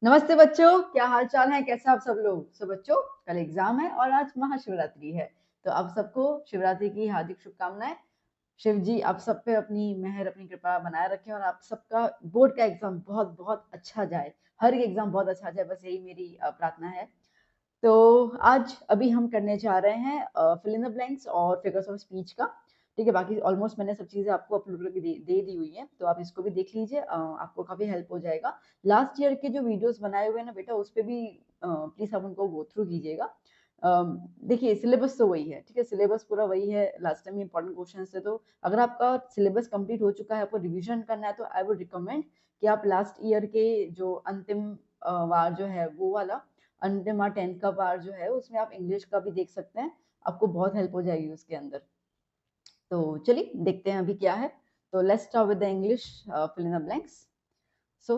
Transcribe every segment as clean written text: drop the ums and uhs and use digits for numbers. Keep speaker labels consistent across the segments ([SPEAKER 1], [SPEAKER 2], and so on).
[SPEAKER 1] नमस्ते बच्चों, क्या हाल चाल है? कैसे आप सब लोग? बच्चों, कल एग्जाम है और आज महाशिवरात्रि है, तो आप सबको शिवरात्रि की हार्दिक शुभकामनाएं। शिव जी आप सब पे अपनी मेहर, अपनी कृपा बनाए रखें और आप सबका बोर्ड का एग्जाम बहुत बहुत अच्छा जाए। हर एक एग्जाम बहुत अच्छा जाए, बस यही मेरी प्रार्थना है। तो आज अभी हम करने जा रहे हैं फिल इन द ब्लैंक्स और फिगर्स ऑफ स्पीच का। ठीक है, बाकी ऑलमोस्ट मैंने सब चीज़ें आपको अपलोड करके दे दी हुई है, तो आप इसको भी देख लीजिए, आपको काफ़ी हेल्प हो जाएगा। लास्ट ईयर के जो वीडियोस बनाए हुए हैं ना बेटा, उस पर भी प्लीज़ आप उनको गो थ्रू कीजिएगा। देखिए सिलेबस तो वही है, ठीक है, सिलेबस पूरा वही है। लास्ट टाइम इंपॉर्टेंट क्वेश्चन थे, तो अगर आपका सिलेबस कंप्लीट हो चुका है, आपको रिविजन करना है, तो आई वुड रिकमेंड कि आप लास्ट ईयर के जो अंतिम वार जो है वो वाला अंतिम 10th का पार्ट जो है उसमें आप इंग्लिश का भी देख सकते हैं, आपको बहुत हेल्प हो जाएगी उसके अंदर। तो चलिए देखते हैं अभी क्या है। तो let's start with the English fill in the blanks. So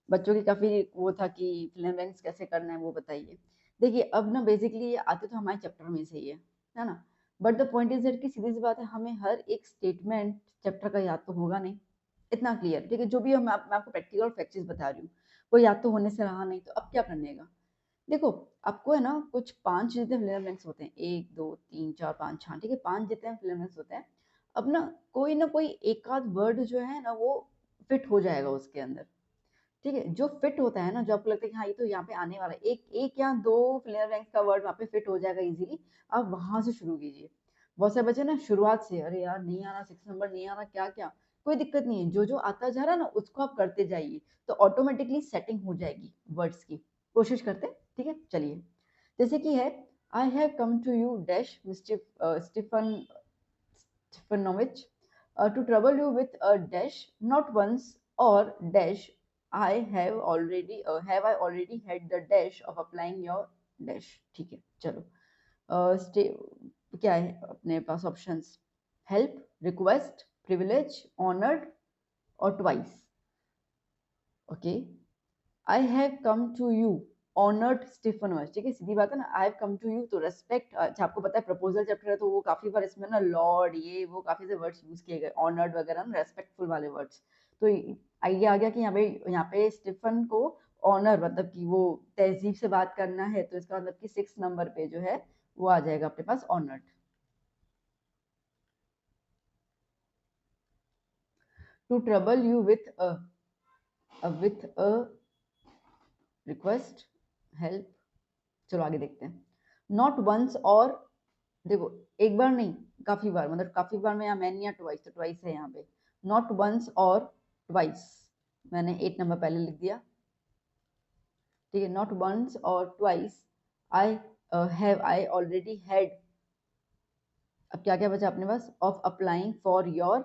[SPEAKER 1] बच्चों की काफी वो था कि फिल इन द ब्लैंक्स कैसे करना है वो बताइए। देखिए अब ना बेसिकली ये आते तो हमारे चैप्टर में से ही है ना, but the point is that कि सीधी सी बात है, हमें हर एक स्टेटमेंट चैप्टर का याद तो होगा नहीं, इतना क्लियर। ठीक है, जो भी मैं आपको प्रैक्टिकल फैक्ट्स बता रही हूँ वो याद तो होने से रहा नहीं, तो अब क्या करने का। देखो आपको है ना, कुछ 5 जितने फिल इन द ब्लैंक्स होते हैं, 1 2 3 4 5 6, ठीक है, 5 जितने फिल इन द ब्लैंक्स होते हैं। अब ना कोई एक आध वर्ड जो है ना वो फिट हो जाएगा उसके अंदर। ठीक है, जो फिट होता है ना, जो आपको लगता है कि हाँ ये तो यहाँ पे आने वाला है, एक एक या दो फिल इन द ब्लैंक्स का वर्ड वहाँ पे फिट हो जाएगा इजीली, आप वहां से शुरू कीजिए। बहुत सारे बच्चे ना शुरुआत से, अरे यार नहीं आ रहा 6 नंबर, नहीं आ रहा क्या क्या, कोई दिक्कत नहीं है, जो जो आता जा रहा है ना उसको आप करते जाइए, तो ऑटोमेटिकली सेटिंग हो जाएगी वर्ड्स की। कोशिश करते हैं, ठीक है, चलिए। जैसे कि है, I have come to you dash Stephen Stefanovic, to trouble you with a dash, not once or dash. I have I already had the dash of applying your dash. ठीक है, चलो। क्या है अपने पास options? Help, request, privilege, honoured और twice. Okay, I have come to you honoured Stephens. ठीक है, सीधी बात है ना, I have come to you तो रेस्पेक्ट। अच्छा आपको पता है प्रपोजल चैप्टर है तो वो काफी बार इसमें ना लॉर्ड ये वो काफी से वर्ड्स यूज किए गए, ऑनर्ड वगैरह ना, रेस्पेक्टफुल वाले वर्ड्स। तो आइडिया आ गया कि यहाँ पे स्टीफन को ऑनर मतलब कि वो तहजीब से बात करना है, तो इसका मतलब कि 6 नंबर पे जो है वो आ जाएगा अपने पास honoured. To trouble you with a request, help. चलो आगे देखते हैं। नॉट वंस और, देखो एक बार नहीं, काफी बार, मतलब काफी बार में, या मैन या ट्वाइस, तो ट्वाइस है यहाँ पे। नॉट वंस और ट्वाइस, मैंने 8 नंबर पहले लिख दिया। ठीक है, नॉट वंस और twice. I have I already had. अब क्या क्या बचा अपने पास? Of applying for your.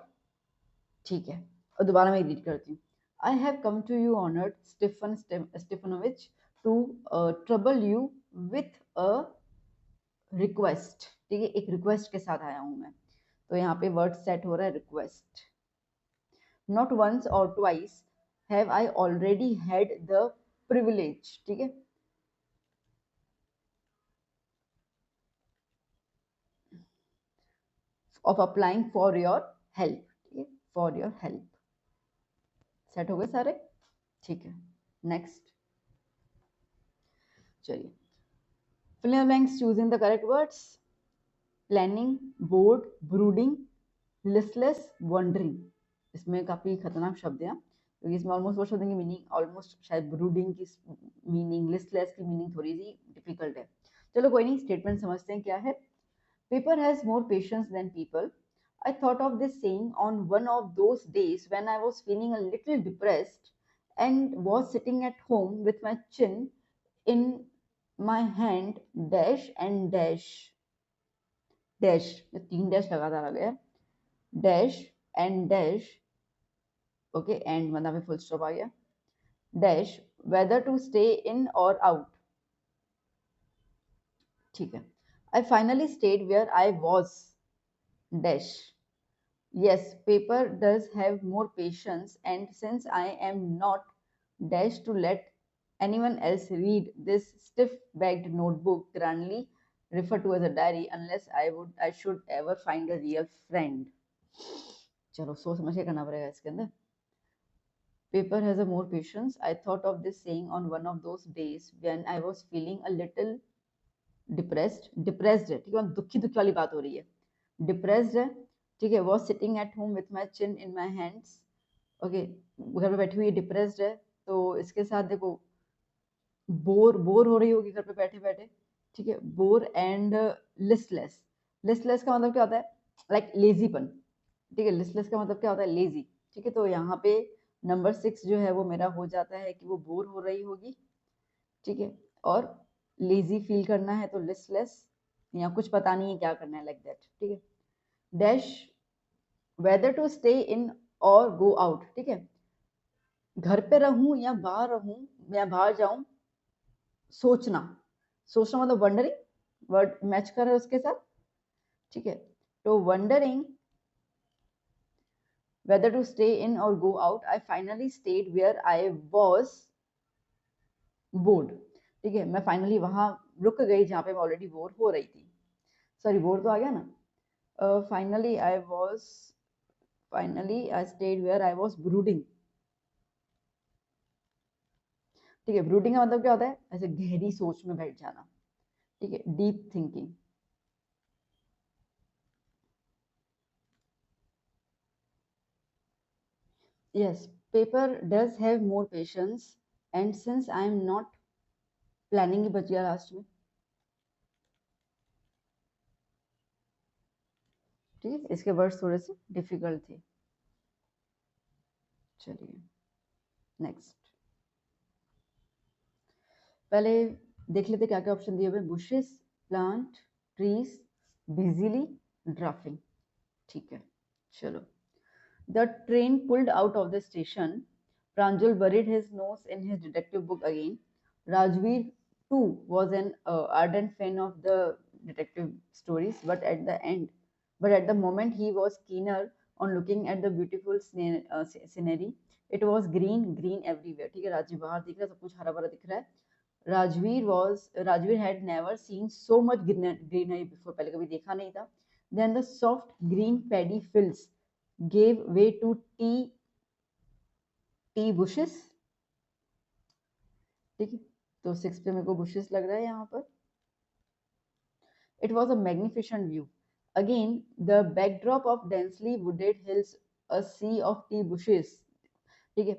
[SPEAKER 1] ठीक है, और दोबारा मैं एडिट करती हूँ। I have come to you honoured Stefanovich to trouble you with a request. ठीक है, एक रिक्वेस्ट के साथ आया हूं मैं, तो यहाँ पे वर्ड सेट हो रहा है रिक्वेस्ट। नॉट वंस और twice have I already had the privilege. ठीक है, of applying for your help. ठीक है, फॉर योर हेल्प। सेट हो गए सारे? ठीक है, नेक्स्ट। चलिए, fill in the blanks choosing the correct words. Planning, board, brooding, listless, wondering. इसमें काफी खतरनाक शब्द है, क्योंकि इसमें ऑलमोस्ट वो शब्द की मीनिंग ऑलमोस्ट, शायद ब्रूडिंग की मीनिंग, लिस्टलेस की मीनिंग थोड़ी सी डिफिकल्ट है। चलो कोई नहीं, स्टेटमेंट समझते हैं क्या है। Paper has more patience than people. I thought of this saying on one of those days when I was feeling a little depressed and was sitting at home with my chin in my hand, dash and dash. Dash, 3 dash लगातार आ गया, dash and dash. Okay, and मतलब full stop आ गया। Dash, whether to stay in और out. ठीक है, I finally stayed where I was, dash. Yes, paper does have more patience and since I am not dash to let anyone else read this stiff-backed notebook grandly referred to as a diary unless I should ever find a real friend. चलो सोच समझ के करना पड़ेगा इसके अंदर। Paper has a more patience. I thought of this saying on one of those days when I was feeling a little depressed है, ठीक है, दुखी दुखी वाली बात हो रही है, डिप्रेस्ड है, ठीक है, was sitting at home with my chin in my hands, okay, घर पे बैठी हुई डिप्रेस्ड है, तो इसके साथ देखो बोर बोर हो रही होगी घर पे बैठे बैठे, ठीक है, बोर एंड लिस्टलेस, लिस्टलेस का मतलब क्या होता है, लाइक लेजीपन, ठीक है, लिस्टलेस का मतलब क्या होता है, लेजी, ठीक है, तो यहाँ पे नंबर 6 जो है वो मेरा हो जाता है कि वो बोर हो रही होगी, ठीक है, और लेजी फील करना है तो लिस्टलेस, या कुछ पता नहीं है क्या करना है, लाइक दैट, ठीक है, dash whether to stay in और गो आउट, ठीक है, घर पे रहूं या बाहर रहूं या बाहर जाऊं, सोचना, सोचना मतलब वंडरिंग, वर्ड मैच कर रहा है उसके साथ, ठीक है, तो wondering whether to stay in or go out, I finally stayed where I was bored, ठीक है, मैं फाइनली वहां रुक गई जहां पे मैं ऑलरेडी बोर हो रही थी, सॉरी बोर तो आ गया ना, finally I stayed where I was brooding, ठीक है, ब्रूडिंग का मतलब क्या होता है, ऐसे गहरी सोच में बैठ जाना, ठीक है, deep thinking, yes, paper does have more patience, and since I am not planning, ही बच गया लास्ट में, ठीक है, इसके वर्ड्स थोड़े से डिफिकल्ट थे, चलिए नेक्स्ट, पहले देख लेते क्या क्या ऑप्शन दिए हुए, बुशेस, प्लांट, ट्रीज, बिजीली, ड्राफ्टिंग, ठीक है, चलो, the train pulled out of the station, Pranjal buried his nose in his detective book again, Rajveer too was an ardent fan of the detective stories, but at the moment he was keener on looking at the beautiful scenery, it was green everywhere, ठीक है, राजवीर बाहर दिख रहा है, सब कुछ हरा भरा दिख रहा है, Rajveer had never seen so much greenery before, पहले कभी देखा नहीं था, then the soft green paddy fields gave way to tea bushes, ठीक है, तो 6 पे मेरे को bushes लग रहा है यहाँ पर, it was a magnificent view, again the backdrop of densely wooded hills, a sea of tea bushes, ठीक है,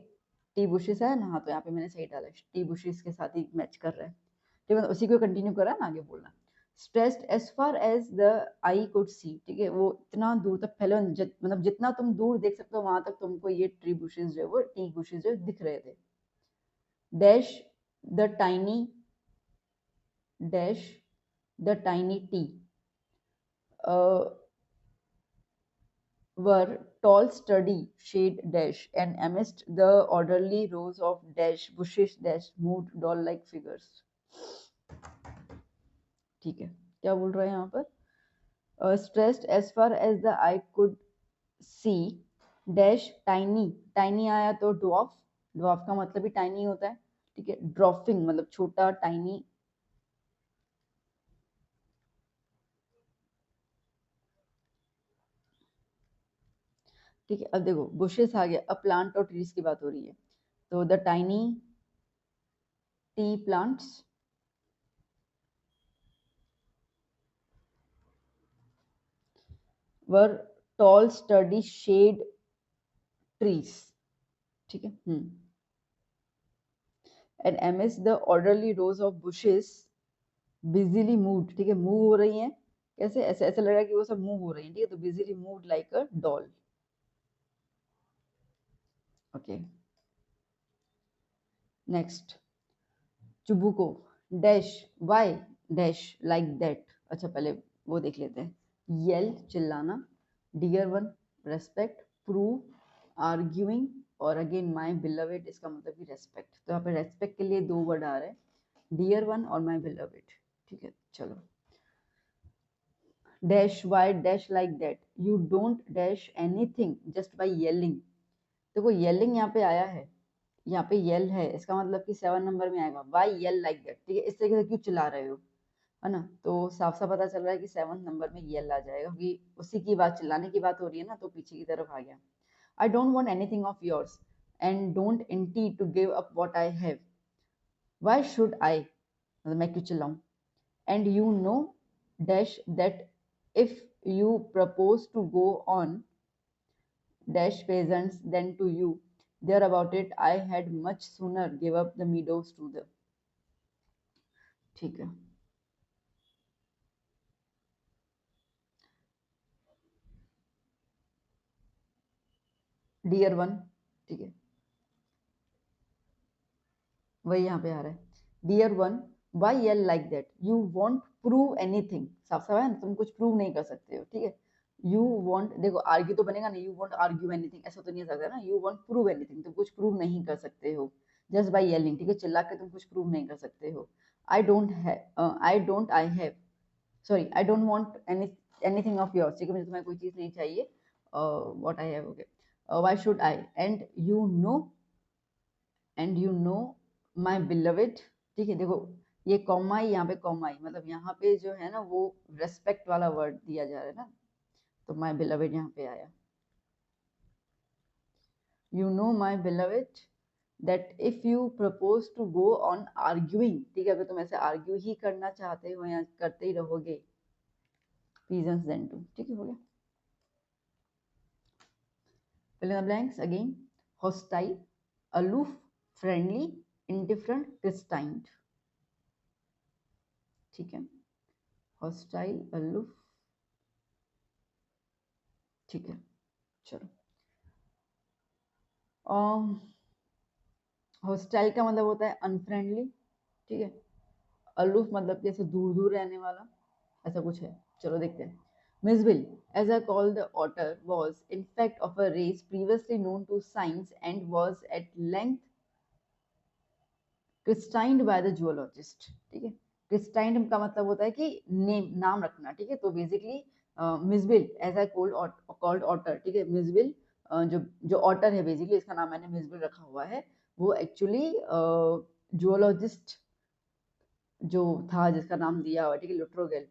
[SPEAKER 1] टी बुशेस है ना, हाँ तो यहाँ पे मैंने सही डाला, टी बुशेस के साथ ही मैच कर रहा है, ठीक है, उसी को कंटिन्यू करा ना आगे बोलना, stressed as far as the eye could see, ठीक है, वो इतना दूर तक फैले, मतलब जितना तुम दूर देख सकते हो वहां तक तुमको ये ट्री बुशेस जो है वो टी बुशेस जो दिख रहे थे, dash the tiny dash the tiny T were tall sturdy shade dash, and amidst the orderly rows of dash bushes dash moved doll like figures, ठीक है, क्या बोल रहा है यहाँ पर, stressed as far as the eye could see dash tiny, tiny आया तो dwarf, dwarf का मतलब भी tiny होता है, ठीक है, dwarfing मतलब छोटा, tiny, ठीक है, अब देखो बुशेस आ गया, अब प्लांट और ट्रीज की बात हो रही है, तो the tiny tea plants were tall sturdy shade trees, ठीक है, and amidst the orderly rows of bushes busily moved, ठीक है, मूव हो रही हैं, कैसे, ऐसे ऐसे लग रहा है कि वो सब मूव हो रही हैं, ठीक है, तो busily moved like a doll, okay, next, चुबुको dash Y dash like that, अच्छा पहले वो देख लेते हैं, येल चिल्लाना, dear one respect, prove arguing, और अगेन माई बिलवेड, इसका मतलब भी रेस्पेक्ट, तो यहाँ पे रेस्पेक्ट के लिए दो वर्ड आ रहे हैं, डियर वन और माई बिलवेड, ठीक है, चलो, dash Y dash like that, you don't dash anything just by yelling, देखो येलिंग यहाँ पे आया है, यहाँ पे येल है, इसका मतलब कि 7 नंबर में आएगा, वाई येल लाइक दैट, ठीक है, इस तरीके से क्यों चिल्ला रहे हो, है ना, तो साफ साफ पता चल रहा है कि 7 नंबर में येल आ जाएगा, क्योंकि उसी की बात, चिल्लाने की बात हो रही है ना, तो पीछे की तरफ आ गया, I don't want anything of yours, and don't intend to give up what I have. Why should I? मतलब मैं क्यों चिल्लाऊं? And you know dash that if you propose to go on dash peasants than to you there about it I had much sooner give up the meadows to the. ठीक है. Dear one. ठीक है, वही यहाँ पे आ रहा है. Dear one, why yell like that, you won't prove anything. साफ साफ है ना, तुम कुछ प्रूव नहीं कर सकते हो. ठीक है, यू वॉन्ट, देखो आर्ग्यू तो बनेगा नहीं, यू वॉन्ट आर्ग्यू एनीथिंग ऐसा तो नहीं हो सकता ना. यू वॉन्ट प्रूव एनीथिंग, तुम कुछ प्रूव नहीं कर सकते हो जस्ट बाई येलिंग. ठीक है, चिल्ला के तुम कुछ प्रूव नहीं कर सकते हो. I don't I have, sorry I don't want anything of yours. ठीक है, मुझे तुम्हारी कोई चीज नहीं चाहिए. What I have, okay. Why should I, and you know my beloved. ठीक है, देखो ये कॉमा ही यहाँ पे कॉमा ही, मतलब यहाँ पे जो है ना वो रेस्पेक्ट वाला वर्ड दिया जा रहा है ना, तो माई बिलवेड यहाँ पे आया. You know my beloved that if you propose to go on arguing. ठीक है, अगर तुम ऐसे आर्ग्यू ही करना चाहते हो या करते ही रहोगे, reasons then to. ठीक है, हो गया. fill in the blanks again. Hostile, aloof, friendly, indifferent, destined. ठीक है, hostile, aloof. ठीक है, चलो. हॉस्टाइल का मतलब होता है अनफ्रेंडली. ठीक है, अलूफ मतलब जैसे दूर दूर रहने वाला, ऐसा कुछ है. चलो देखते हैं. Misville, as I call the otter, was in fact of a race previously known to science and was at length christened by the zoologist. ठीक है, christened का मतलब होता है कि नेम, नाम रखना. ठीक है, तो बेसिकली मिसविल एज आई कॉल्ड ऑटर. ठीक है, मिसविल जो जो ऑटर है बेसिकली, इसका नाम मैंने मिसविल रखा हुआ है, वो एक्चुअली जूलॉजिस्ट जो था जिसका नाम दिया हुआ. ठीक है, लुट्रोगेल,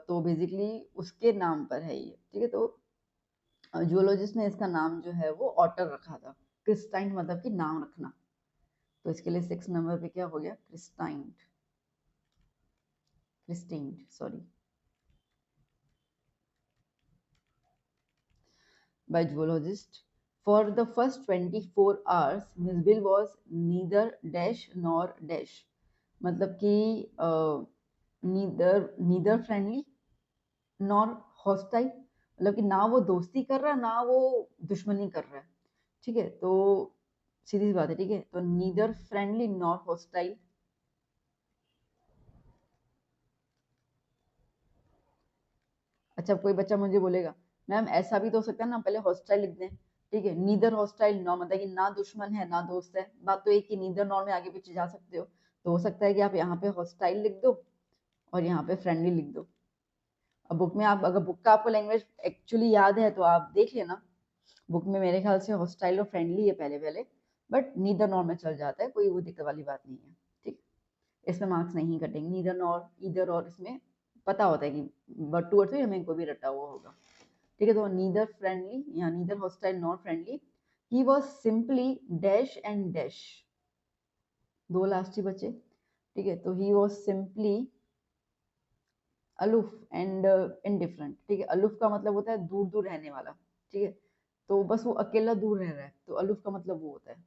[SPEAKER 1] तो बेसिकली उसके नाम पर है ये. ठीक है, तो जूलॉजिस्ट ने इसका नाम जो है वो ऑटर रखा था. क्रिस्टाइंड मतलब कि नाम रखना, तो इसके लिए 6 नंबर पे क्या हो गया, क्रिस्टाइंड, क्रिस्टीन्ड sorry, by zoologist. For the first 24 hours, Misville was neither dash nor dash. मतलब कि नीदर फ्रेंडली नॉर हॉस्टाइल, मतलब कि ना वो दोस्ती कर रहा है ना वो दुश्मनी कर रहा है. ठीक है, तो सीधी सी बात है. ठीक है, तो नीदर फ्रेंडली नॉर हॉस्टाइल. अच्छा, कोई बच्चा मुझे बोलेगा मैम ऐसा भी तो हो सकता है ना, पहले हॉस्टाइल लिख दें. ठीक है, नीदर हॉस्टाइल नॉर मतलब कि ना दुश्मन है ना दोस्त है. बात तो एक ही, नीदर नॉर में आगे पीछे जा सकते हो. तो हो सकता है कि आप यहाँ पे हॉस्टाइल लिख दो और यहाँ पे फ्रेंडली लिख दो. अब बुक में आप, अगर बुक का आपको लैंग्वेज एक्चुअली याद है तो आप देख लेना. बुक में मेरे ख्याल से हॉस्टाइल और फ्रेंडली है पहले पहले, बट नीदर नॉर में चल जाता है, कोई वो दिक्कत वाली बात नहीं है. ठीक, इसमें मार्क्स नहीं कटेंगे. नीदर नॉर, ईदर और, इसमें पता होता है कि बट टू और हमें को भी रटा हुआ होगा. ठीक है, तो नीदर फ्रेंडली या neither hostile nor friendly. He was simply dash and dash, दो लास्ट ही बचे. ठीक है, तो he was simply aloof and indifferent. ठीक है, अलूफ का मतलब होता है दूर दूर रहने वाला. ठीक है, तो बस वो अकेला दूर रह रहा है, तो अलूफ का मतलब वो होता है.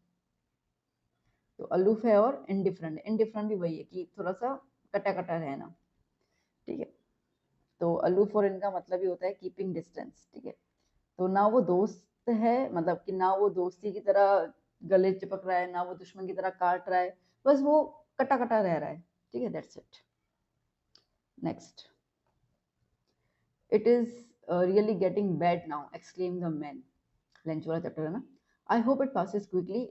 [SPEAKER 1] तो अलूफ है, और इनडिफरेंट, इनडिफरेंट भी वही है कि थोड़ा सा कटा कटा रहना. ठीक है, तो अलूफ और इनका मतलब ही होता है कीपिंग डिस्टेंस. ठीक है, तो ना वो दोस्त है, मतलब कि ना वो दोस्ती की तरह गले चिपक रहा है ना वो दुश्मन की तरह काट रहा है, बस वो कटा कटा रह रहा है. ठीक है, that's it. Next. It is really getting bad now exclaim the man. Lunch वाला चैप्टर है ना. I hope it passes quickly.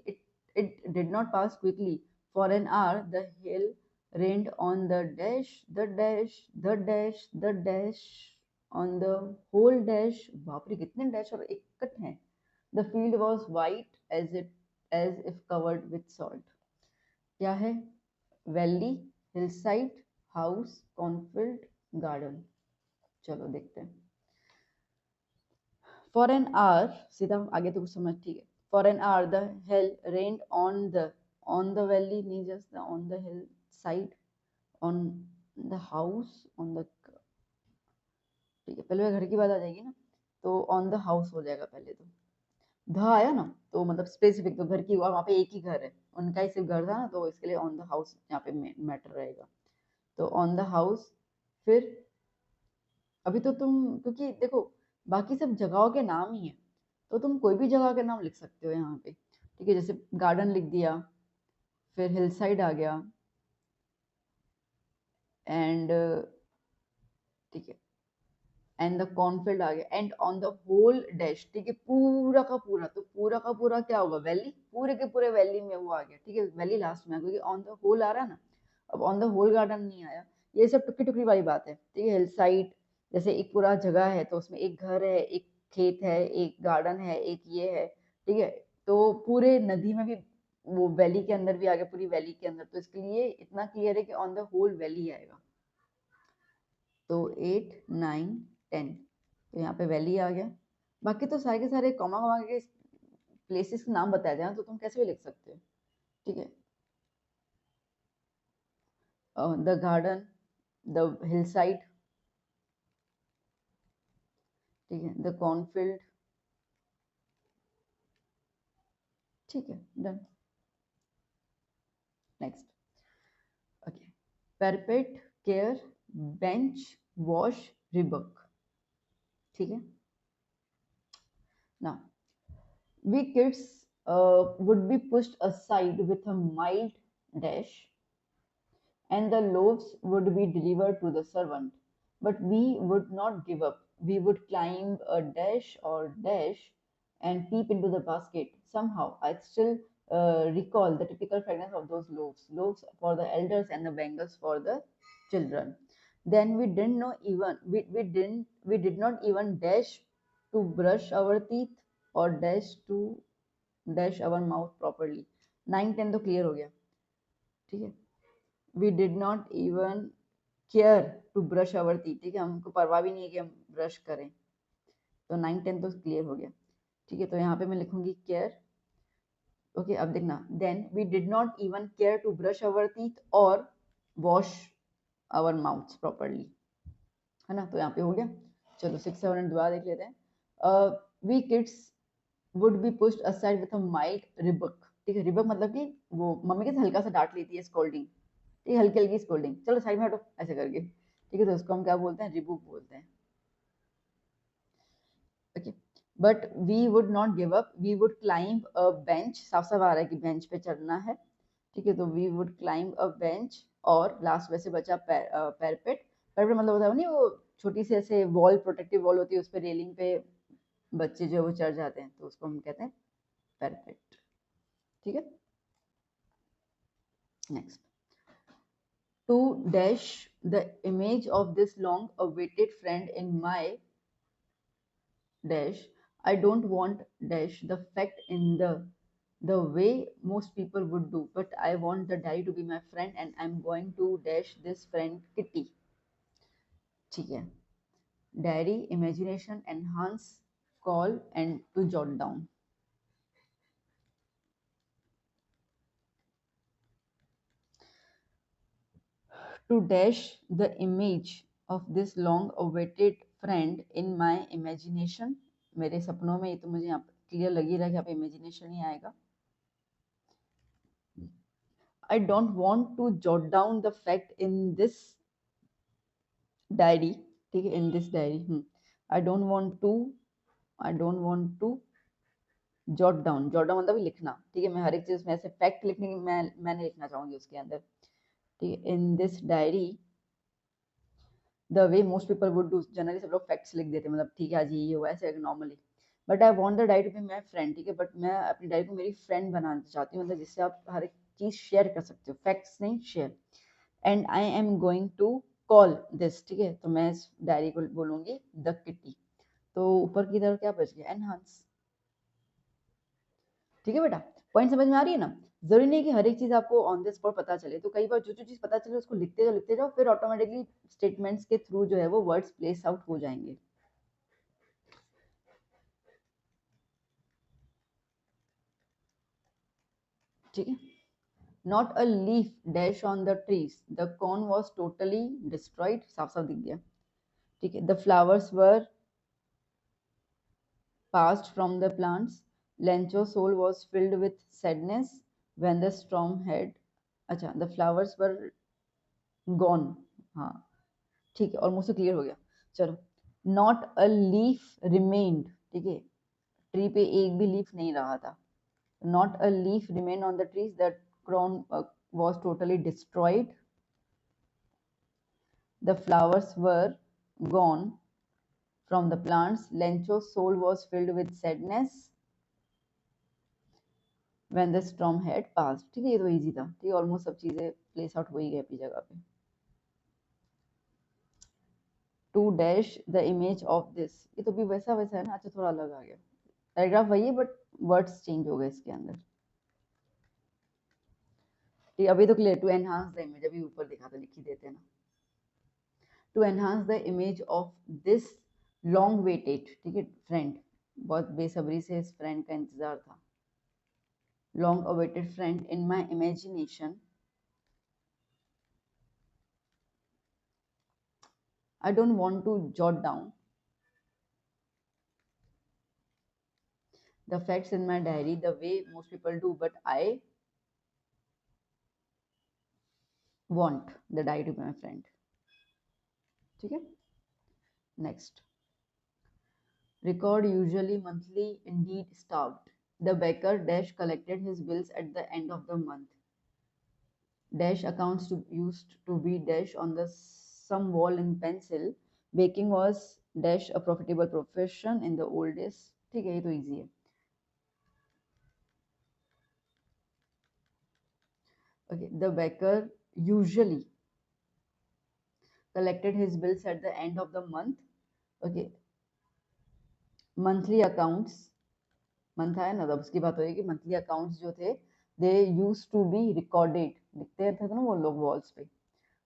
[SPEAKER 1] It did not pass quickly. For an hour the hail rained on the dash, the dash, the dash, the dash, on the whole dash. बाप रे कितने dash और इकट्ठ हैं. The field was white as if covered with salt. क्या है? Valley, hillside, house, cornfield, garden. चलो देखते हैं. For an hour, सीधा आगे तो कुछ समझ. ठीक है, For an hour the hell rained on the valley, नहीं just the on the hill side, on the house, on the, ठीक है पहले घर की बात आ जाएगी ना, तो ऑन द हाउस हो जाएगा पहले, तो ध आया ना तो मतलब स्पेसिफिक, तो घर की हुआ, वहाँ पे एक ही घर है, उनका ही सिर्फ घर था ना, तो इसके लिए ऑन द हाउस यहाँ पे मैटर रहेगा। तो ऑन द हाउस, फिर अभी तो तुम, क्योंकि देखो बाकी सब जगहों के नाम ही है, तो तुम कोई भी जगह के नाम लिख सकते हो यहाँ पे, ठीक है, जैसे गार्डन लिख दिया, फिर हिल साइड आ गया, एंड ठीक है, एंड द कॉर्नफील्ड आ गया, and on the whole dash, ठीक है, पूरा का पूरा, तो पूरा का पूरा क्या होगा, वैली, पूरे के पूरे वैली में वो आ गया, ठीक है, वैली लास्ट में, क्योंकि ऑन द होल आ रहा है ना, अब ऑन द होल गार्डन नहीं आया, ये सब टुकड़ी टुकड़ी वाली बात है, ठीक है। हिल साइड जैसे एक पूरा जगह है, तो उसमें एक घर है, एक खेत है, एक गार्डन है, एक ये है, ठीक है, तो पूरे नदी में भी वो वैली के अंदर भी आ गया, पूरी वैली के अंदर, तो इसके लिए इतना क्लियर है कि ऑन द होल वैली आएगा। तो 8 9 10, तो यहाँ पे वैली आ गया, बाकी तो सारे के सारे कॉमा कॉमा के प्लेसेस के नाम बताए जाए तो तुम कैसे भी लिख सकते हो, ठीक है, the garden, the hillside, ठीक है, द कॉर्नफील्ड, ठीक है, done. Next, okay, parapet, care, bench, wash, rebuke, ठीक है। Now we kids would be pushed aside with a mild dash, and the loaves would be delivered to the servant. But we would not give up. We would climb a dash or dash and peep into the basket. Somehow, I still recall the typical fragrance of those loaves, loaves for the elders and the bangles for the children. Then we didn't know even we did not even dash to brush our teeth or dash our mouth properly. 9 10 तो clear हो गया, ठीक है। We did not even care to brush our teeth, ठीक है, हमको परवाह भी नहीं है कि हम ब्रश करें, तो 9 10 तो क्लियर हो गया, ठीक है। तो यहाँ पे मैं लिखूंगी केयर, ओके। अब देखना, then we did not even care to brush our teeth और वॉश आवर माउथ प्रॉपरली, है ना, तो यहाँ पे हो गया। चलो 6 7 8 दोबारा देख लेते हैं। We kids would be pushed aside with a mild rebuke, ठीक है, रिबक मतलब कि वो मम्मी के हल्का सा डांट लेती है, स्कोल्डिंग, ठीक है, हल्की हल्की स्कोल्डिंग, चलो साइड में हटो ऐसे करके, ठीक है, तो उसको हम क्या बोलते हैं, रिबुक बोलते हैं, okay. But we would not give up, we would climb a bench, साफ साफ आ रहा है कि बेंच पे चढ़ना है, ठीक है, तो we would climb a bench, और लास्ट वैसे बचा पैरपेट, पैरपेट मतलब होता है नहीं वो छोटी सी ऐसे वॉल, प्रोटेक्टिव वॉल होती है, उस पर रेलिंग पे बच्चे जो है वो चढ़ जाते हैं, तो उसको हम कहते हैं पैरपेट, ठीक है। Next, to dash the image of this long awaited friend in my dash, I don't want dash the fact in the way most people would do, but I want the diary to be my friend, and I'm going to dash this friend Kitty, ठीक है। Diary, imagination, enhance, call and to jot down, to dash the image of this long awaited friend in my imagination, मेरे सपनों में, ये तो मुझे यहाँ clear लग ही रहा है कि यहाँ पे इमेजिनेशन ही आएगा। I don't want to jot down the fact in this diary, ठीक है, in this diary, I don't want to jot down, jot down मतलब लिखना, ठीक है, मैं हर एक चीज में ऐसे फैक्ट लिखने की मैंने लिखना चाहूंगी उसके अंदर, ठीक है। In this diary, the way most people would do, generally सब लोग फैक्ट्स लिख देते हैं, मतलब ठीक है आज ये हुआ ऐसे normally, but I want the diary to be my friend, ठीक है, बट मैं अपनी डायरी को मेरी फ्रेंड बनाना चाहती हूँ, मतलब जिससे आप हर एक चीज शेयर कर सकते हो, फैक्ट्स नहीं, share. And I am going to call this, ठीक है, तो मैं इस डायरी को बोलूंगी द किटी, तो ऊपर की तरफ क्या बच गया, एनहांस, ठीक है बेटा, पॉइंट समझ में आ रही है ना। जरूरी नहीं कि हर एक चीज आपको ऑन द स्पॉट पता चले, तो कई बार जो जो चीज पता चले उसको लिखते जाओ, फिर ऑटोमेटिकली स्टेटमेंट्स के थ्रू जो है वो वर्ड्स प्लेस आउट हो जाएंगे। ठीक है। Not a leaf dash on the trees, the corn was totally destroyed, साफ साफ दिख गया। ठीक है। The flowers were passed from the plants, Lencho's soul was filled with sadness when the storm had, अच्छा, the flowers were gone, हाँ ठीक है, ऑलमोस्ट क्लियर हो गया। चलो, नॉट अ लीफ रिमेन्ड, ठीक है, ट्री पे एक भी लीफ नहीं रहा था। Not a leaf remain on the trees, the crown was totally destroyed, the flowers were gone from the plants, Lencho's soul was filled with sadness when the storm had passed। ठीक है, ये तो easy था। ठीक है, almost सब चीजें place out हो ही गए अपनी जगह पे। To dash the image of this, ये तो भी वैसा वैसा है ना। अच्छा, थोड़ा अलग आ गया, पैराग्राफ वही है बट वर्ड्स चेंज हो गए इसके अंदर। ठीक, अभी तो clear. To enhance the image, अभी ऊपर दिखा था, लिख ही देते हैं ना। To enhance the image of this long waited, ठीक है, फ्रेंड, बहुत बेसब्री से इस फ्रेंड का इंतजार था। Long awaited friend in my imagination, I don't want to jot down the facts in my diary the way most people do, but I want the diary to be my friend। ठीक है, next, record usually monthly, indeed starved, the baker dash collected his bills at the end of the month, dash accounts to used to be dash on the some wall in pencil, baking was dash a profitable profession in the old days। ठीक है, ये तो easy है। Okay, the baker usually collected his bills at the end of the month। okay, monthly accounts, month आया ना, तब उसकी बात हो रही है कि मंथली अकाउंट्स जो थे, they use to be recorded, लिखते थे ना वो लोग वॉल्स पे,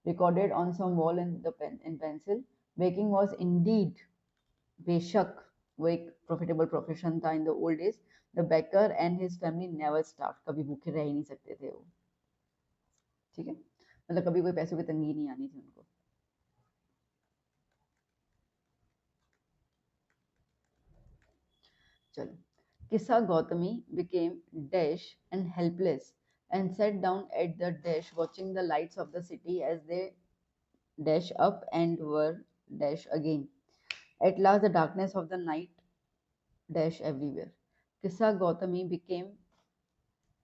[SPEAKER 1] recorded on some wall in the pen in pencil, baking was indeed, बेशक वो एक प्रॉफिटेबल प्रोफेशन था in the old days, the baker and his family never starve, कभी भूखे रह ही नहीं सकते थे वो। ठीक है, मतलब कभी कोई पैसों की तंगी नहीं आनी थी उनको। चलो, Kissa Gautami became dash and helpless and sat down at the dash watching the lights of the city as they dash up and were dash again। At last the darkness of the night dash everywhere। Kissa Gautami became,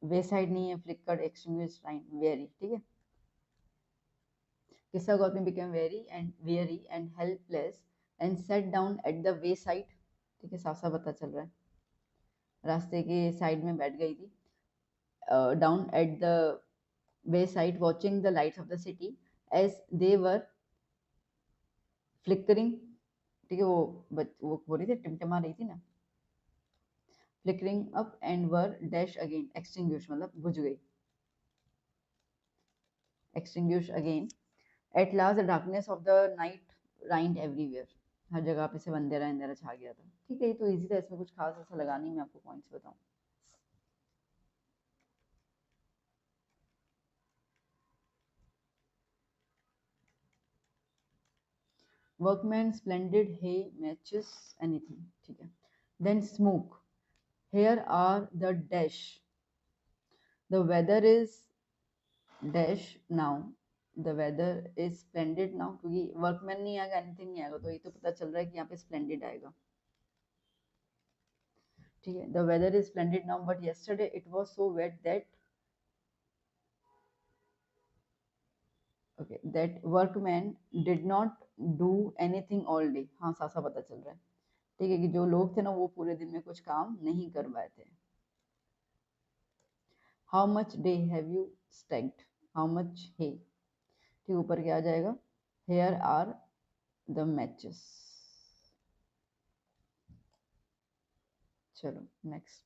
[SPEAKER 1] wayside नहीं है, flickered, extinguished, weary। ठीक है, Kissa Gautami became weary and helpless and sat down at the wayside। ठीक है, साफ साफ पता चल रहा है, रास्ते के साइड में बैठ गई थी। Down at the wayside watching the lights of the city as they were flickering। ठीक है, वो हो रही थी, टिमटिमा रही थी ना। flickering up and were dash again, extinguished मतलब बुझ गई, extinguished again। at last the darkness of the night reigned everywhere। हर जगह पे से अंधेरा अंधेरा छा गया था। ठीक है, ये तो इजी था, इसमें कुछ खास ऐसा लगा नहीं, मैं आपको पॉइंट्स बताऊं। Workman splendid he matches anything. ठीक है, then smoke, here are the dash, the weather is dash now, the weather is splendid now, क्योंकि वर्कमैन नहीं आएगा, एनीथिंग नहीं आएगा, तो ये तो पता चल रहा है कि यहाँ पे स्प्लेंडेड आएगा। ठीक है, the weather is splendid now but yesterday it was so wet that, okay, that workman did not do anything all day। हाँ, साफ पता चल रहा है। ठीक है, कि जो लोग थे ना वो पूरे दिन में कुछ काम नहीं कर पाए थे। How much day have you stacked, how much hay। ठीक, ऊपर क्या आ जाएगा, here are the matches। चलो next,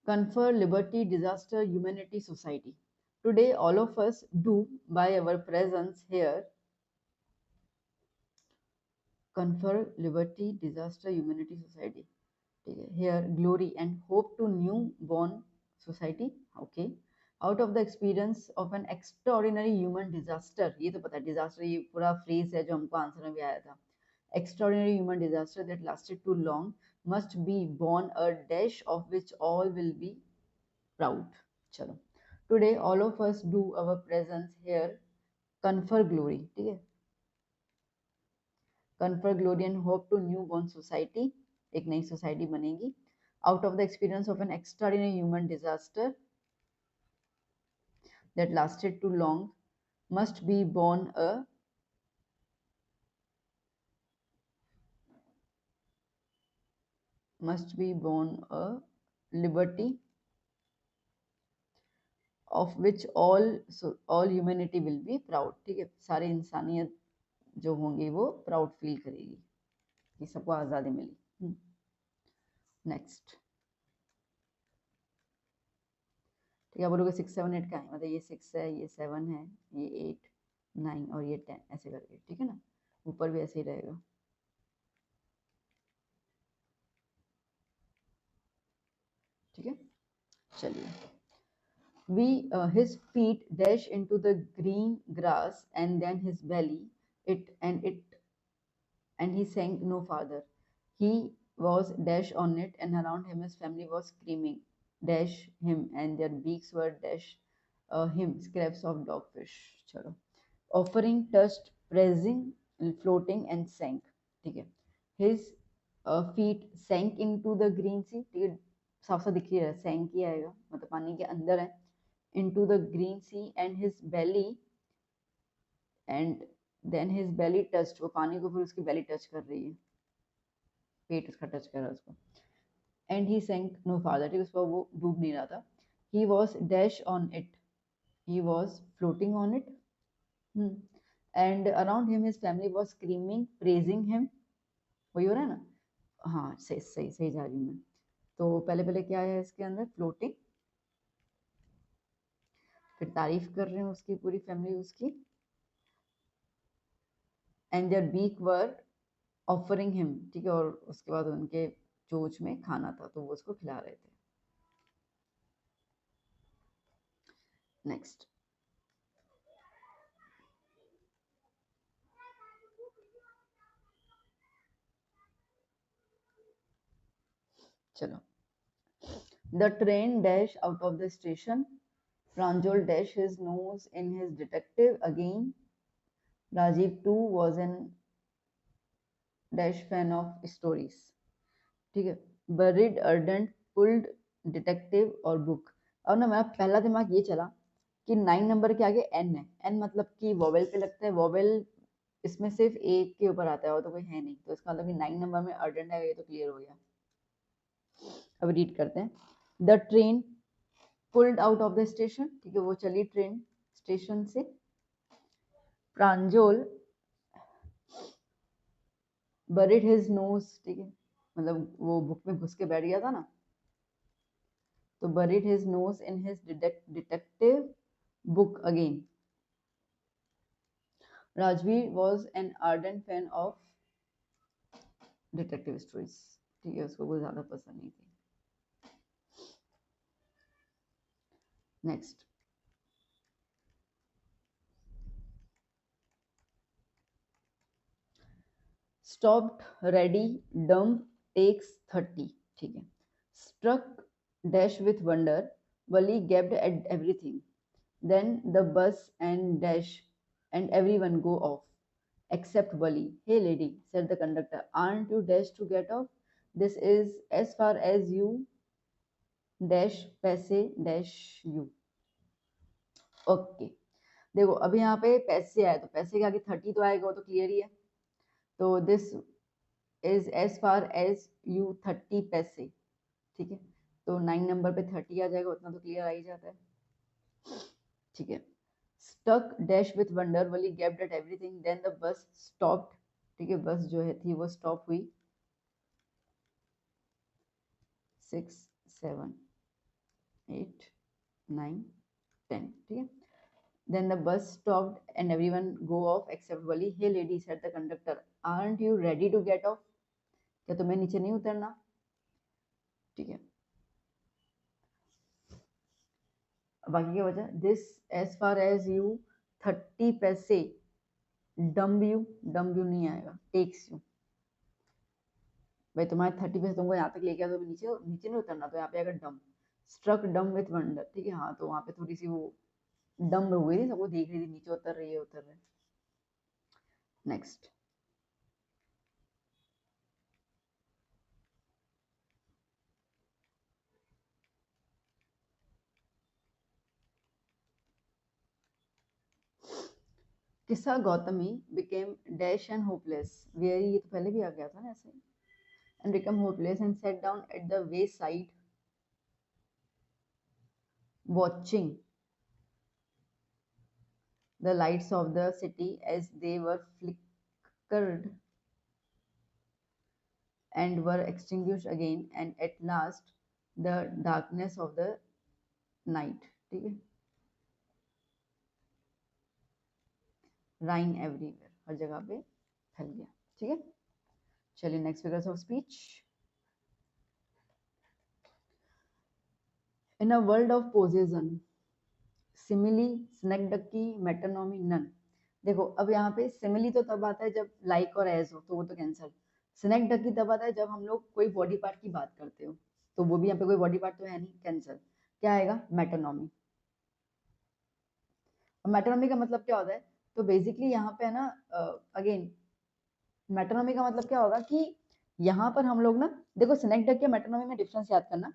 [SPEAKER 1] confer liberty disaster humanity society। today all of us do by our presence here confer liberty, disaster, humanity, society. ठीक है, here glory and hope to new born society. Okay, out of the experience of an extraordinary human disaster. ये तो पता है disaster, ये पूरा phrase है जो हमको आंसर में भी आया था. Extraordinary human disaster that lasted too long must be born a dash of which all will be proud. चलो, today all of us do our presence here confer glory. ठीक है, confer glory and hope to new born society. एक नई society बनेगी. Out of the experience of an extraordinary human disaster that lasted too long must be born a liberty of which all humanity will be proud. ठीक है, सारी इंसानियत जो होंगी वो प्राउड फील करेगी कि सबको आज़ादी मिली. नेक्स्ट. ठीक है, बोलोगे 6 7 8 का है, मतलब ये 6 है, ये 7 है, ये 8 9 और ये 10 ऐसे करके. ठीक है ना, ऊपर भी ऐसे ही रहेगा. ठीक है, चलिए. His feet dash into the green grass and then his belly and he sank no farther. He was dash on it and around him his family was screaming dash him and their beaks were dash him scraps of dogfish. चलो, offering touched praising floating and sank. ठीक है, his feet sank into the green sea. ठीक है, साफ साफ दिख रहा है, sank ही आएगा, मतलब पानी के अंदर है. into the green sea and his belly touched. वो पानी को फिर उसकी belly touch कर रही है, पेट उसका टच कर रहा है उसको. and he sank no farther. ठीक है, उसको वो डूब नहीं रहा था. he was dash on it, he was floating on it. and around him his family was screaming praising him. वही हो रहा है ना. हाँ, सही सही सही जा रही हूँ मैं. तो पहले पहले क्या है इसके अंदर, फ्लोटिंग, फिर तारीफ कर रहे हैं उसकी पूरी फैमिली उसकी. And there beak were offering him. ठीक है, और उसके बाद उनके चोंच में खाना था तो वो उसको खिला रहे थे. नेक्स्ट. चलो. The train dash out of the station. Pranjal dash his nose in his detective again. Rajiv too was an dash fan of stories. ठीक है, buried ardent pulled detective और book. अब ना मेरा पहला दिमाग ये चला कि 9 नंबर के आगे एन है. एन मतलब कि वोवेल पे लगता है. वोवेल इसमें सिर्फ एक के ऊपर आता है और तो कोई है नहीं, तो इसका मतलब कि 9 नंबर में अर्डेंट है. ये तो क्लियर हो गया. अब रीड करते हैं. The train pulled out of the station. ठीक है, वो चली ट्रेन स्टेशन से. Pranjol buried his nose. ठीक है, मतलब वो बुक में घुस के बैठ गया था ना, तो buried his nose in his detective book again. Rajveer was an ardent fan of detective stories. ठीक है, उसको वो ज्यादा पसंद नहीं थी. Next. stopped ready dumb takes 30. ठीक है, struck dash with wonder. Wali gaped at everything. Then the bus and dash and everyone go off except Wali. Hey lady, said the conductor, aren't you dash to get off? This is as far as you dash पैसे dash you. Okay, देखो अभी यहाँ पे पैसे आए तो पैसे के आगे 30 तो आएगा, वो तो क्लियर ही है. तो this is as far as you 30 पैसे. ठीक है, तो 9 नंबर पे 30 आ जाएगा, उतना तो क्लियर आ ही जाता है. ठीक है, stuck dash with wonder. Wali gaped at everything. Then the bus stopped. ठीक है, बस जो है थी वो स्टॉप हुई. 6 7 8 9 10. ठीक है, then the bus stopped and everyone go off except Wali. Hey lady, said the conductor, aren't you ready to get off, क्या तुम्हें नीचे नहीं उतरना? ठीक है, बाकी क्या बचा? This as far as you 30 पैसे डम्ब यू, डम्ब यू नहीं आएगा, टेक्स यू। भाई तुम्हारे 30 पैसे तुमको यहाँ तक लेके आया तो नीचे नीचे नहीं उतरना, तो यहाँ पे अगर डम, स्ट्रक डम विथ वंडर, ठीक है, हाँ तो वहाँ पे थोड़ी सी वो डम हो गई थी, सबको देख रही थी नीचे उतर रही है उतर रहे। नेक्स्ट, किस्सा Gautami became dash and hopeless very, ये तो पहले भी आ गया था ना ऐसे, and become hopeless and set down at the way side watching the lights of the city as they were flickered and were extinguished again, and at last the darkness of the night, ठीक है, राइन everywhere, हर जगह पे फैल गया, ठीक है। चलिए next figures of speech. In a world of possession, simile, synecdoche, metonymy, none. देखो अब यहाँ पे सिमिली तो तब आता है जब लाइक और एज हो, तो वो तो कैंसल। स्नेकडकी तब आता है जब हम लोग कोई बॉडी पार्ट की बात करते हो, तो वो भी यहाँ पे कोई बॉडी पार्ट तो है नहीं, कैंसल। क्या आएगा? मेटोनॉमी। मेटोनॉमी का मतलब क्या होता है? तो बेसिकली यहाँ पे है ना, अगेन मेटोनॉमी का मतलब क्या होगा कि यहाँ पर हम लोग ना, देखो सिनेक्डक के मेटोनॉमी में डिफरेंस याद करना।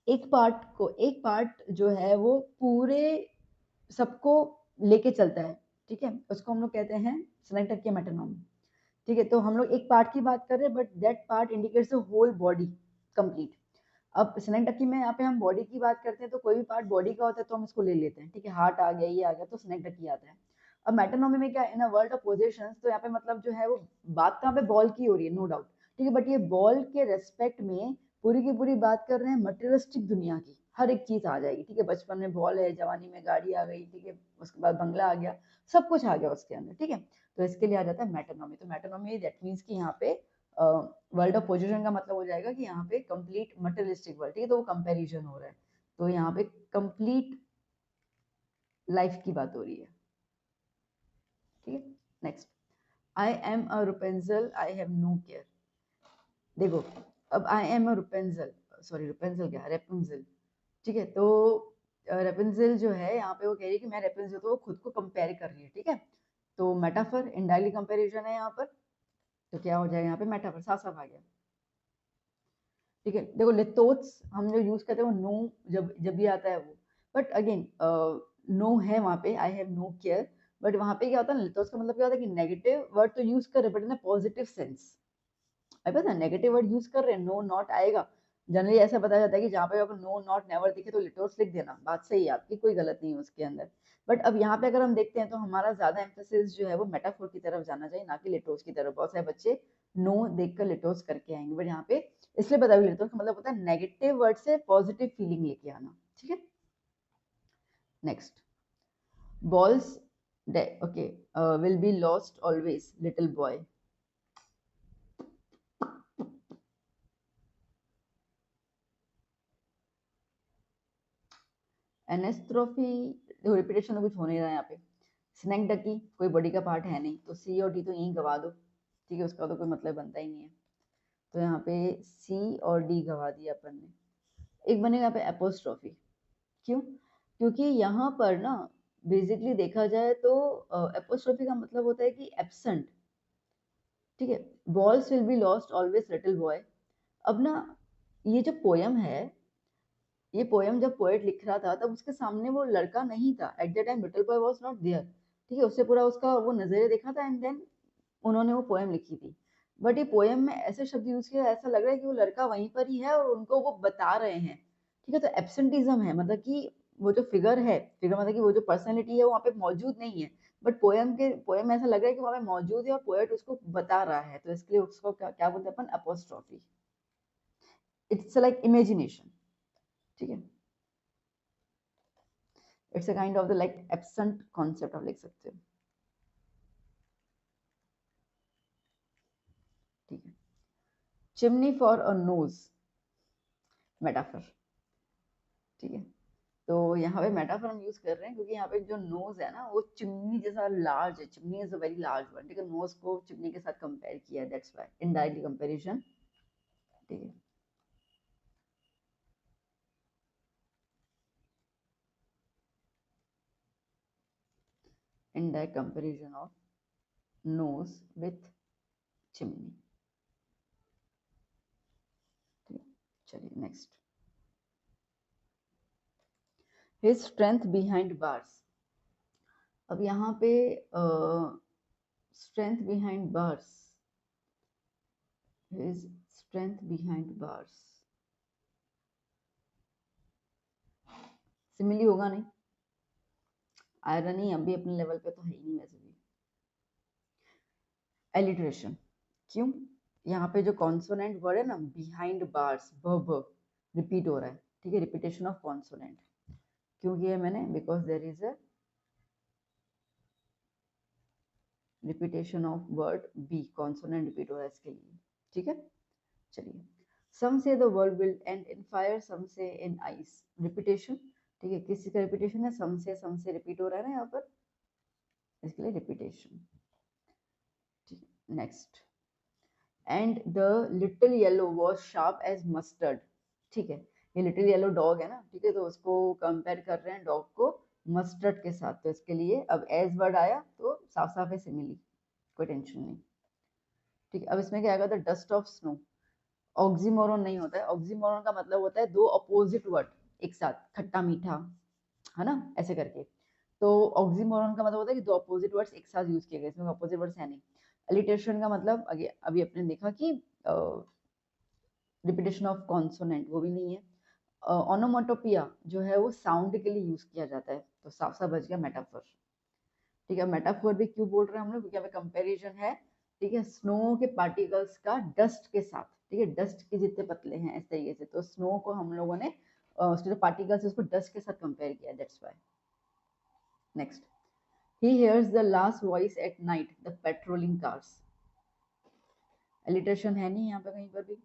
[SPEAKER 1] एक पार्ट जो है वो पूरे सबको लेके चलता है, ठीक है, उसको हम लोग कहते हैं सिनेक्डक के मेटोनॉमी, ठीक है। तो हम लोग एक पार्ट की बात कर रहे हैं, but that part indicates the whole body complete. अब सिनेक्डकी में यहाँ पे हम बॉडी की बात करते हैं, तो कोई भी पार्ट बॉडी का होता है तो हम इसको ले लेते हैं, ठीक है, हार्ट आ गया, ये आ गया, तो सिनेक्डकी आता है। अब मेटोनॉमी में क्या, इन अ वर्ल्ड ऑफ पोजीशंस, तो यहाँ पे मतलब जो है वो बात कहाँ पे बॉल की हो रही है, नो डाउट, ठीक है, बट ये बॉल के रेस्पेक्ट में पूरी की पूरी बात कर रहे हैं मटेरियलिस्टिक दुनिया की, हर एक चीज आ जाएगी, ठीक है, बचपन में बॉल है, जवानी में गाड़ी आ गई, ठीक है, उसके बाद बंगला आ गया, सब कुछ आ गया उसके अंदर, ठीक है। तो इसके लिए आ जाता है मेटोनॉमी। तो मेटोनॉमी दैट मीन्स कि यहाँ पे वर्ल्ड ऑफ पोजीशन का मतलब हो जाएगा कि यहाँ पे कंप्लीट मटेरियलिस्टिक वर्ल्ड, ठीक है, तो वो कंपैरिजन हो रहा है, तो यहाँ पे कंप्लीट लाइफ की बात हो रही है, ठीक है। Next, I am a Rapunzel I have no care. देखो अब आई एम अ रुपेंजल, सॉरी रुपेंजल क्या, रेपुंजल, ठीक है, तो रेपुंजल जो है यहाँ पे वो कह रही है कि मैं रेपुंजल, तो वो खुद को कंपेयर कर रही है, ठीक है, तो मेटाफर, इनडायरेक्टली कंपैरिजन है यहाँ पर, तो क्या हो जाएगा यहाँ पे मेटाफर, साफ साफ आ गया, ठीक है। देखो लिथोस हम जो यूज करते हैं वो नो, जब जब भी आता है वो, बट अगेन नो है वहाँ पे, I have no care, but वहाँ पे क्या होता है, लिथोस का मतलब क्या होता है कि नेगेटिव वर्ड तो यूज कर रहे बट इन पॉजिटिव सेंस, अरे पता है नेगेटिव वर्ड यूज कर रहे हैं, नो नॉट आएगा, जनरली ऐसा बताया जाता है कि जहाँ पे अगर नो नॉट नेवर दिखे तो लिटोस लिख देना, बात सही है आपकी, कोई गलत नहीं है उसके अंदर। बट अब यहाँ पे अगर हम देखते हैं तो हमारा ज्यादा एम्फेसिस जो है वो मेटाफोर की तरफ जाना चाहिए, ना कि लिटोस की तरफ। बहुत सारे बच्चे नो देखकर लिटोस करके आएंगे, बट यहाँ पे इसलिए बता भी लिटोस का मतलब होता है नेगेटिव वर्ड से पॉजिटिव फीलिंग लेके आना, ठीक है। Next, balls okay will be lost always little boy. Anastrophe, देखो रिपीटेशन तो कुछ हो नहीं रहा है यहाँ पे। स्नेकडकी कोई बॉडी का पार्ट है नहीं, तो सी और डी तो यहीं गवा दो, ठीक है, उसका तो कोई मतलब बनता ही नहीं है, तो यहाँ पे सी और डी गवा दिया अपन ने। एक बनेगा यहाँ पे एपोस्ट्रोफी, क्यों? क्योंकि यहाँ पर ना बेसिकली देखा जाए तो एपोस्ट्रोफी का मतलब होता है कि एब्सेंट, ठीक है, balls will be lost always little boy. अब ना ये जो पोयम है, ये पोयम जब पोएट लिख रहा था तब उसके सामने वो लड़का नहीं था, at the time little boy was not there, ठीक है, उससे पूरा उसका वो नजरिया देखा था, एंड देन उन्होंने वो पोयम लिखी थी। बट ये पोयम में ऐसे शब्द यूज किया, ऐसा लग रहा है कि वो लड़का वहीं पर ही है और उनको वो बता रहे हैं, ठीक है, तो एब्सेंटिज्म है, मतलब कि वो जो फिगर है, फिगर मतलब कि वो जो पर्सनैलिटी है वो वहाँ पे मौजूद नहीं है, बट पोयम में ऐसा लग रहा है कि वहाँ पे मौजूद है और पोएट उसको बता रहा है, तो इसके लिए उसको क्या बोलते हैं अपन, अपोस्ट्रोफी, इट्स लाइक इमेजिनेशन, ठीक है, it's a kind of the like absent concept आप लिख सकते हो। Chimney for a knows, metaphor. ठीक है, तो यहाँ पे मेटाफर हम यूज कर रहे हैं क्योंकि यहाँ पे जो नोज है ना वो चिमनी जैसा लार्ज है, chimney is a very large one, ठीक है, नोज को चिमनी के साथ कंपेयर किया है, दैट्स व्हाई इनडायरेक्टली कंपैरिजन। ठीक है, indirect comparison of nose with chimney। ठीक, चलिए next, his strength behind bars। अब यहाँ पे strength behind bars, his strength behind bars, simile होगा नहीं, आयरनी अभी अपने लेवल पे तो है ही नहीं वैसे भी। एलिट्रेशन, क्यों, यहाँ पे जो कॉन्सोनेंट वर्ड है ना बिहाइंड बार्स, ब रिपीट हो रहा है, ठीक है, रिपीटेशन ऑफ कॉन्सोनेंट, क्यों किया है मैंने, because there is a repetition of word B, consonant repeat हो रहा है इसके लिए। ठीक है, चलिए, some say the world will end in fire, some say in ice, repetition, ठीक है, किसी का रिपीटेशन है, सम से रिपीट हो रहा है ना यहाँ पर, इसके लिए रिपीटेशन। ठीक है, next, and the little yellow was sharp as mustard. ठीक है, ये लिटिल येलो डॉग है ना, ठीक है, तो उसको कंपेयर कर रहे हैं डॉग को मस्टर्ड के साथ, तो इसके लिए अब एज वर्ड आया तो साफ साफ है सिमिली, कोई टेंशन नहीं। ठीक है, अब इसमें क्या आएगा, the dust of snow, oxymoron नहीं होता है, ऑक्सीमोरन का मतलब होता है दो अपोजिट वर्ड एक साथ, खट्टा मीठा, है ना, ऐसे करके, तो ऑक्सीमोरन का मतलब होता है कि दो अपोजिट वर्ड्स एक साथ यूज किए गए, इसमें अपोजिट वर्ड्स है नहीं। अलिटेशन का मतलब अभी अपने देखा कि रिपीटेशन ऑफ कॉन्सोनेंट, वो भी नहीं है। ओनोमोटोपिया जो है वो साउंड के लिए यूज किया जाता है, तो साफ साफ बच गया मेटाफोर। ठीक है, मेटाफोर भी क्यों बोल रहे हैं हम लोग, क्योंकि कंपैरिजन है, ठीक है, स्नो के पार्टिकल्स का डस्ट के साथ, ठीक है, डस्ट के जितने पतले हैं इस तरीके से, तो स्नो को हम लोगों ने उसके जो पार्टिकल्स है उसको डस्ट के साथ कंपेयर किया, that's why. Next, he hears the last voice at night, the patrolling cars, alliteration है नहीं यहाँ पे कहीं पर भी,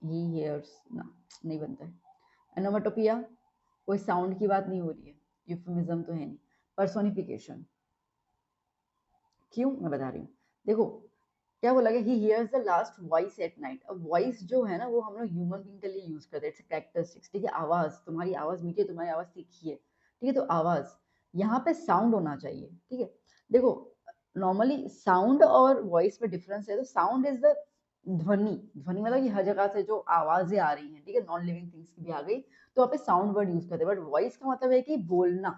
[SPEAKER 1] he hears ना, नहीं बनता है। एनोमेटोपिया, कोई साउंड की बात नहीं हो रही है, यूफेमिज्म तो है नहीं। पर्सोनिफिकेशन, क्यों, मैं बता रही हूँ, देखो क्या बोला गया, he hears the last voice at night. अब वॉइस जो है ना वो हम लोग ह्यूमन बीइंग के लिए यूज करते हैं, इट्स कैरेक्टरिस्टिक्स, ठीक है, आवाज, तुम्हारी आवाज मीठी है, तुम्हारी आवाज तीखी है, ठीक है, तो आवाज, यहाँ पे साउंड होना चाहिए, ठीक है, देखो नॉर्मली साउंड और वॉइस में डिफरेंस है, तो साउंड इज द ध्वनि, ध्वनि मतलब कि हर जगह से जो आवाजें आ रही हैं, ठीक है, नॉन लिविंग थिंग्स की भी आ गई, तो वहाँ पे साउंड वर्ड यूज करते हैं, बट वॉइस का मतलब है कि बोलना,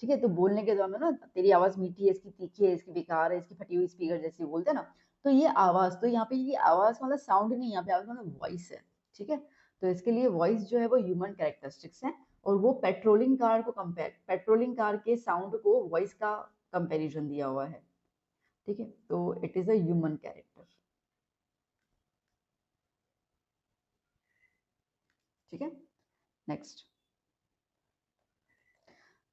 [SPEAKER 1] ठीक है, तो बोलने के दौरान में ना तेरी आवाज मीठी है, इसकी तीखी है, इसकी बेकार है, इसकी फटी हुई स्पीकर जैसी बोलते हैं ना, तो ये आवाज, तो यहाँ पे ये आवाज मतलब साउंड नहीं, यहाँ पे आवाज मतलब वॉइस है। ठीक है, तो इसके लिए वॉइस जो है वो ह्यूमन कैरेक्टरिस्टिक्स है, और वो पेट्रोलिंग कार को कंपेयर, पेट्रोलिंग कार के साउंड को वॉइस का कंपैरिजन दिया हुआ है। ठीक है, तो it is a human character. ठीक है, next,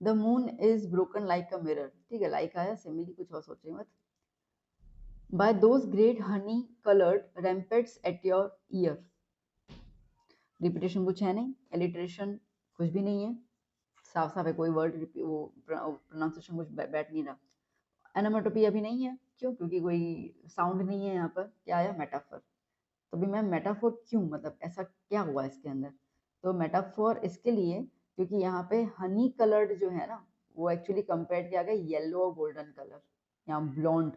[SPEAKER 1] the moon is broken like a mirror. ठीक है, लाइक आया, सिमिली कुछ और सोचे मत। By those great honey coloured ramparts at your ear, repetition कुछ है नहीं, एलिट्रेशन कुछ भी नहीं है, साफ साफ है, कोई वर्ड वो प्रोनाउंसिएशन कुछ बैठ नहीं रहा। एनामेटोपी अभी नहीं है, क्यों, क्योंकि कोई साउंड नहीं है यहाँ पर, क्या आया, मेटाफोर। तो भी मैम मेटाफोर क्यों, मतलब ऐसा क्या हुआ इसके अंदर, तो मेटाफोर इसके लिए क्योंकि यहाँ पे हनी कलर्ड जो है ना वो एक्चुअली कंपेयर किया गया येलो और गोल्डन कलर, यहाँ ब्लॉन्ड,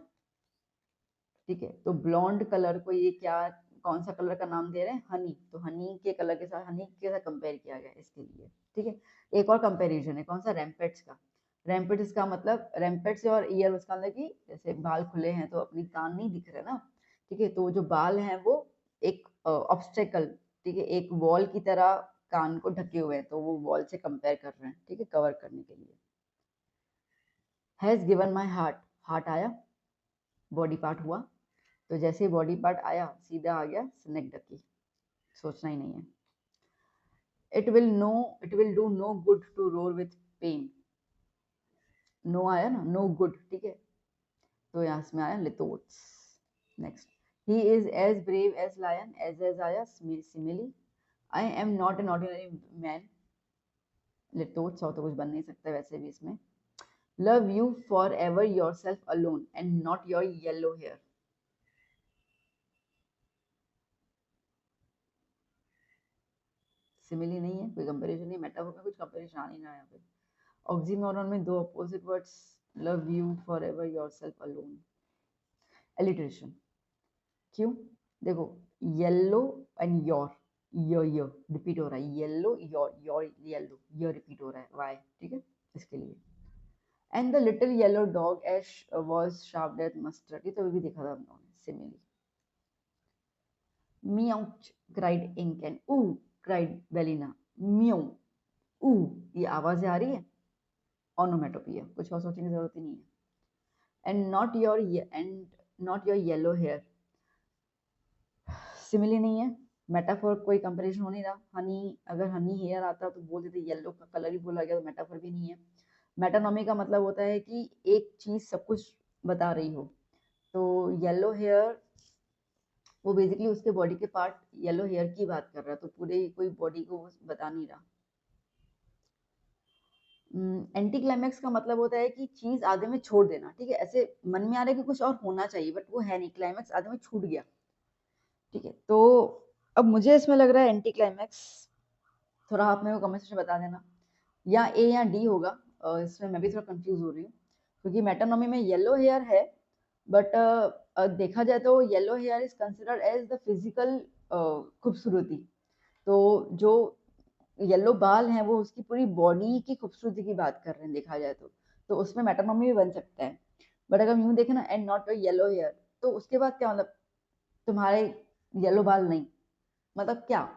[SPEAKER 1] ठीक है, तो ब्लॉन्ड कलर को ये क्या, कौन सा कलर का नाम दे रहे हैं, हनी, तो हनी के कलर के साथ, हनी के साथ कंपेयर किया गया इसके लिए। ठीक है, एक और कंपैरिजन है, कौन सा, रैम्पेट्स का। रैम्पेट्स का मतलब, रैम्पेट्स और ईयर, उसका मतलब कि जैसे बाल खुले हैं तो अपनी कान नहीं दिख रहे ना, ठीक है, तो जो बाल हैं वो एक ऑब्स्टेकल, ठीक है, एक वॉल की तरह कान को ढके हुए हैं, तो वो वॉल से कंपेयर कर रहे हैं, ठीक है, कवर करने के लिए। Has given my heart, heart आया, बॉडी पार्ट हुआ, तो जैसे बॉडी पार्ट आया सीधा आ गया स्नेक डकी, सोचना ही नहीं है। It will do no good to roar with pain, no आया ना, नो गुड, ठीक है, तो यहाँ इसमें आया litotes. Next, He is as brave as lion, as आया simile. I am not an ordinary man. लिटोट सौ तो कुछ बन नहीं सकता वैसे भी इसमें. Love you forever yourself alone and not your yellow hair. Simile नहीं है, कोई कंपैरिजन नहीं, मेटाफोर में कुछ कंपैरिजन आ नहीं रहा यहाँ पे. ऑक्सीमोरॉन में दो opposite words, love you forever yourself alone. Alliteration. क्यों? देखो, येलो एंड योर रिपीट हो रहा है, येलो योर येलो, ये रिपीट हो रहा है, वाई? ठीक है, इसके लिए. And the little yellow dog ash was sharped at mustard, ये तो भी देखा था हम लोगों ने. Simile. Meowch cried Ink and ooh cried Belina. Meow, ooh, ये आवाजें आ रही है, ओनोमेटोपिया, कुछ और सोचने की जरूरत ही नहीं है. And not your yellow hair. Simile नहीं है, मेटाफोर कोई कंपैरिजन हो नहीं रहा. हनी, अगर हनी हेयर आता तो बोल देते येलो का कलर ही बोला गया, तो मेटाफोर भी नहीं है. मेटानॉमी का मतलब होता है कि एक चीज सब कुछ बता रही हो. तो येलो हेयर वो बेसिकली उसके बॉडी के पार्ट येलो हेयर की बात कर रहा है, तो पूरे कोई बॉडी को बता नहीं रहा. एंटी क्लाइमैक्स का मतलब होता है कि चीज आधे में छोड़ देना. ठीक है, ऐसे मन में आ रहा है कि कुछ और होना चाहिए बट वो है नहीं, क्लाइमैक्स आधे में छूट गया. ठीक है, तो अब मुझे इसमें लग रहा है एंटी क्लाइमैक्स. थोड़ा आप मेरे को कमेंट सेक्शन बता देना, या ए या डी होगा. इसमें मैं भी थोड़ा कंफ्यूज हो रही हूँ क्योंकि मेटानॉमी में येलो हेयर है बट देखा जाए तो yellow hair is considered as the physical खूबसूरती. तो जो येलो बाल हैं वो उसकी पूरी बॉडी की खूबसूरती की बात कर रहे हैं देखा जाए तो उसमें मेटानॉमी भी बन सकता है. बट अगर यूं देखें ना, and not your yellow hair, तो उसके बाद क्या मतलब, तुम्हारे येलो बाल नहीं, मतलब क्या?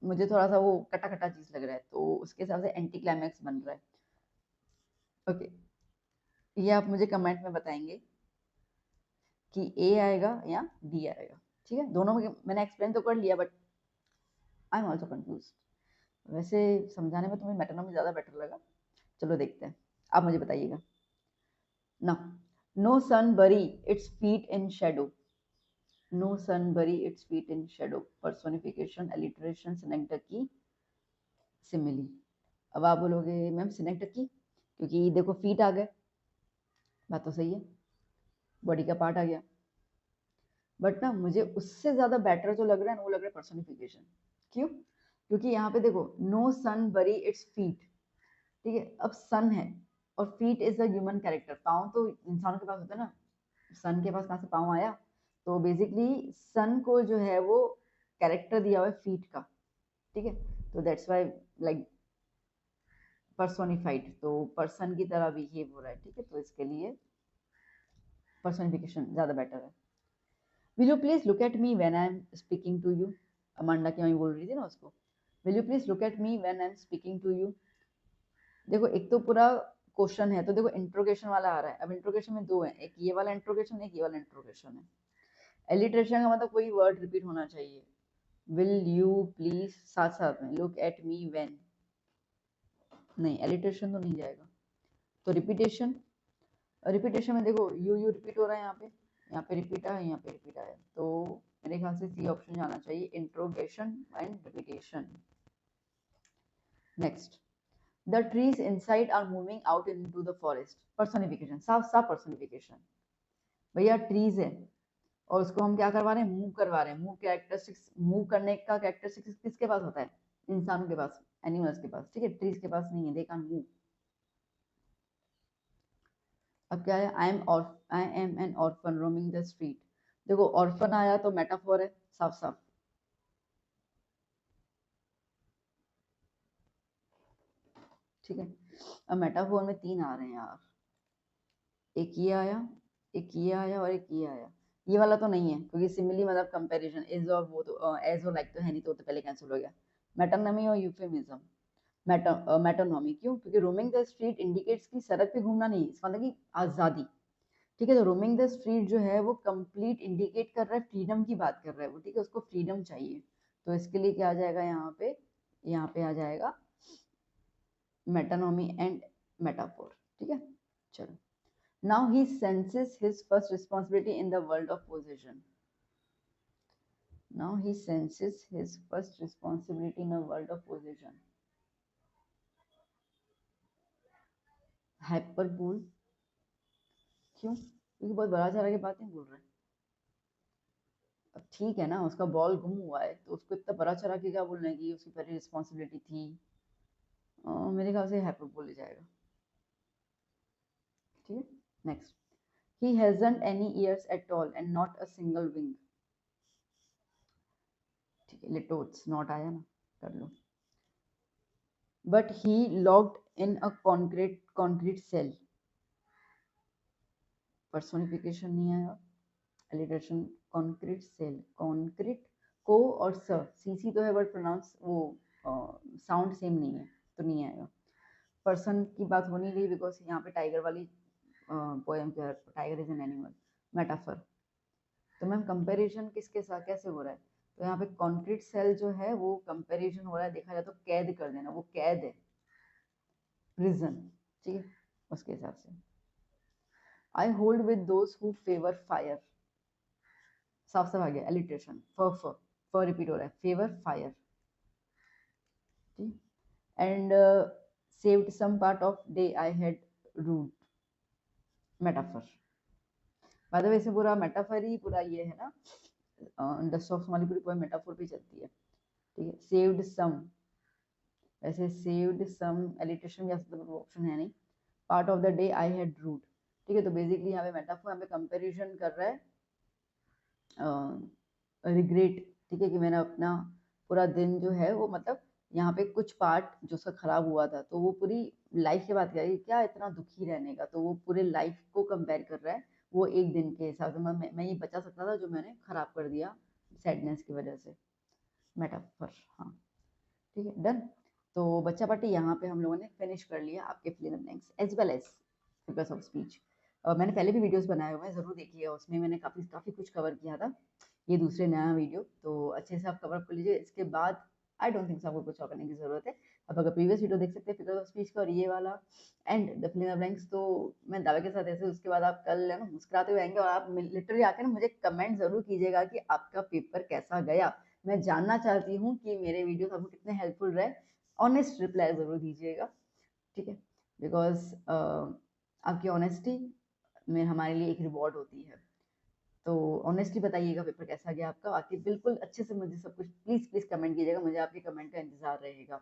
[SPEAKER 1] मुझे थोड़ा सा वो कटा कटा चीज लग रहा है, तो उसके हिसाब से एंटी क्लाइमैक्स बन रहा है. ओके, ये आप मुझे कमेंट में बताएंगे कि ए आएगा या डी आएगा. ठीक है, दोनों में मैंने एक्सप्लेन तो कर लिया but I am also confuse. वैसे समझाने में तुम्हें मेटानॉमी ज्यादा बेटर लगा. चलो देखते हैं, आप मुझे बताइएगा. Now, no sun bury its feet in shadow. No sun bury its feet in shadow. Personification, alliteration, synecdoche की simile. अब आप बोलोगे मैम synecdoche की, क्योंकि देखो फीट आ गए, बात तो सही है, बॉडी का पार्ट आ गया. बट ना मुझे उससे ज्यादा बेटर जो लग रहा है ना, वो लग रहा है पर्सोनिफिकेशन. क्यों? क्योंकि यहाँ पे देखो, नो सन बरी इट्स फीट. ठीक है, अब सन है और feet is a human character. पाँव तो इंसानों के पास होता है ना, सन के पास कहाँ से पाँव आया? तो बेसिकली सन को जो है वो कैरेक्टर दिया हुआ है फीट का. ठीक है, तो दैट्स वाई लाइक पर्सोनिफाइड, तो पर्सन की तरह बिहेव हो रहा है. ठीक है, तो इसके लिए पर्सोनिफिकेशन ज्यादा बेटर है. Will you please look at me when I am speaking to you. Amanda की मम्मी बोल रही थी ना उसको, will you please look at me when I am speaking to you. देखो एक तो पूरा क्वेश्चन है, तो देखो इंट्रोगेशन वाला आ रहा है. अब इंट्रोगेशन में दो है, एक ये वाला इंट्रोगेशन, एक ये वाला इंट्रोगेशन है. एलिट्रेशन का मतलब कोई वर्ड रिपीट होना चाहिए. विल यू प्लीज साथ साथ में, लुक एट मी व्हेन, नहीं एलिट्रेशन तो नहीं जाएगा. तो रिपीटेशन, रिपीटेशन में देखो यू रिपीट हो रहा है, यहाँ पे रिपीट आया, यहाँ पे रिपीट आया, तो मेरे ख्याल से सी ऑप्शन जाना चाहिए, interrogation and repetition. Next, the trees inside are moving out into the forest. Personification, साफ साफ पर्सोनिफिकेशन. भैया ट्रीज है और उसको हम क्या करवा रहे हैं, मूव करवा रहे हैं. मूव कैरेक्टरिस्टिक्स, मूव करने का कैरेक्टरिस्टिक्स किसके पास होता है? इंसानों के पास, एनिमल्स के पास. ठीक है, ट्रीज के पास नहीं है, दे कैन मूव. अब क्या है, I am N orphan roaming the street. देखो ऑर्फन आया तो मेटाफोर है, साफ साफ. ठीक है, अब मेटाफोर में तीन आ रहे हैं यार, एक ये आया, एक ये आया और एक ये आया. ये वाला तो नहीं है क्योंकि सिमिली मतलब कंपैरिजन, इज और वो तो एज और लाइक तो है नहीं, तो पहले कैंसिल हो गया. मेटानमी और यूफेमिज्म. मेटानॉमी क्यों? क्योंकि रोमिंग द स्ट्रीट इंडिकेट्स की सड़क पे घूमना नहीं, इसका मतलब कि आजादी. ठीक है, तो रोमिंग द स्ट्रीट जो है वो कंप्लीट इंडिकेट कर रहा है, फ्रीडम की बात कर रहा है वो. ठीक है, उसको फ्रीडम चाहिए, तो इसके लिए क्या आ जाएगा यहाँ पे आ जाएगा मेटानॉमी एंड मेटाफोर. ठीक है, चलो. Now he senses his first responsibility in the world of position. Now he senses his first responsibility in a world of possession. Hyperbole, क्यों? क्योंकि बहुत बड़ा चारा की बात नहीं बोल रहा है। अब ठीक है ना, उसका बॉल गुम हुआ है तो उसको इतना बड़ा चढ़ा के क्या बोलना है कि उसकी पहले रिस्पॉन्सिबिलिटी थी। मेरे ख्याल से हाइपरबोल ले जाएगा। ठीक है, next. He hasn't any ears at all and not a single wing. ठीक है, लिटोट्स नॉट आया ना, कर लो। But he locked in a concrete cell. Personification नहीं आएगा। एलिट्रेशन, कॉन्क्रीट सेल, कॉन्क्रीट को और सी तो है बट प्रोनाउंस वो साउंड सेम नहीं है तो नहीं आएगा। पर्सन की बात हो नहीं रही बिकॉज यहाँ पे टाइगर वाली पोएम के tiger is an animal metaphor. तो मैम कंपैरिजन किसके साथ कैसे हो रहा है? तो यहाँ पे कॉन्क्रीट सेल जो है वो कंपैरिजन हो रहा है, देखा जाए तो कैद कर देना, वो कैद है, प्रिजन। ठीक है, उसके हिसाब से। I hold with those who favour fire. साफ साफ आ गया एलिट्रेशन, फ रिपीट हो रहा है, फेवर फायर। ठीक, and saved some part of day I had root, metaphor. By the way से पूरा मेटाफर ही पूरा ये है ना, डस्ट ऑफ वाली पूरी पोएम मेटाफर पे चलती है। ठीक है, सेव्ड सम, वैसे सेव्ड सम एलिट्रेशन भी आ सकता है, ऑप्शन है नहीं। Part of the day I had root. ठीक है, तो बेसिकली यहाँ पे मेटाफर, यहाँ पे कंपैरिजन कर रहा है रिग्रेट। ठीक है, कि मैंने अपना पूरा दिन जो है वो मतलब यहाँ पे कुछ पार्ट जो उसका खराब हुआ था तो वो पूरी लाइफ की बात कर रही है, क्या इतना दुखी रहने का, तो वो पूरे लाइफ को कंपेयर कर रहा है। वो एक दिन के हिसाब से मैं ये बचा सकता था जो मैंने खराब कर दिया सैडनेस की वजह से, मेटाफर। हाँ, ठीक है, डन। तो बच्चा पार्टी यहाँ पे हम लोगों ने फिनिश कर लिया आपके fill in the blanks as well as figures of speech. मैंने पहले भी वीडियोस बनाए हुए हैं, ज़रूर देखिए, उसमें मैंने काफ़ी कुछ कवर किया था। ये दूसरे नया वीडियो, तो अच्छे से आप कवर अप कर लीजिए। इसके बाद आई डोंट थिंक आपको कुछ और करने की ज़रूरत है। अब अगर प्रीवियस वीडियो देख सकते हैं फिगर्स ऑफ स्पीच का और ये वाला and the fill in the blanks, तो मैं दावे के साथ ऐसे उसके बाद आप कल है ना मुस्कुराते हुए आएंगे और आप लिटरली आकर ना मुझे कमेंट ज़रूर कीजिएगा कि आपका पेपर कैसा गया। मैं जानना चाहती हूँ कि मेरे वीडियो आपको कितने हेल्पफुल रहे। ऑनेस्ट रिप्लाई ज़रूर दीजिएगा, ठीक है, बिकॉज आपकी ऑनेस्टी में हमारे लिए एक रिवॉर्ड होती है। तो ऑनेस्टली बताइएगा पेपर कैसा गया आपका, बाकी बिल्कुल अच्छे से मुझे सब कुछ प्लीज़ प्लीज़ कमेंट कीजिएगा, मुझे आपके कमेंट का इंतजार रहेगा।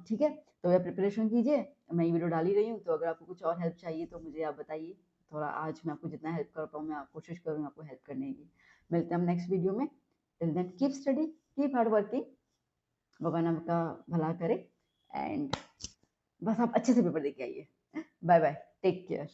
[SPEAKER 1] ठीक है, तो यह प्रिपरेशन कीजिए, मैं ये वीडियो डाल ही रही हूँ, तो अगर आपको कुछ और हेल्प चाहिए तो मुझे आप बताइए। थोड़ा आज मैं आपको जितना हेल्प कर पाऊँ मैं कोशिश करूँगी आपको हेल्प करने की। मिलते हैं हम नेक्स्ट वीडियो में। Till then keep study, keep hard working, भगवान आपका भला करे एंड बस आप अच्छे से पेपर दे के आइए। Bye bye, take care.